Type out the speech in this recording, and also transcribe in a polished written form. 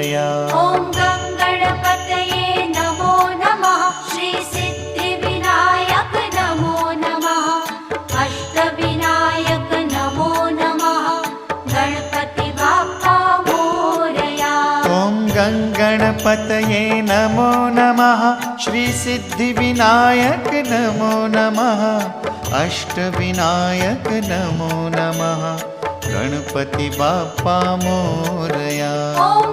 मोरया। ॐ गङ्गणपतये नमो नमः। श्रीसिद्धिविनायक नमो नमः। अष्टविनायक नमो नमः। गणपति बाप्पा मोरया। ॐ गङ्गणपतये नमो नमः। श्रीसिद्धिविनायक नमो नमः। अष्टविनायक नमो नमः। गणपति बाप्पा मोरया। ॐ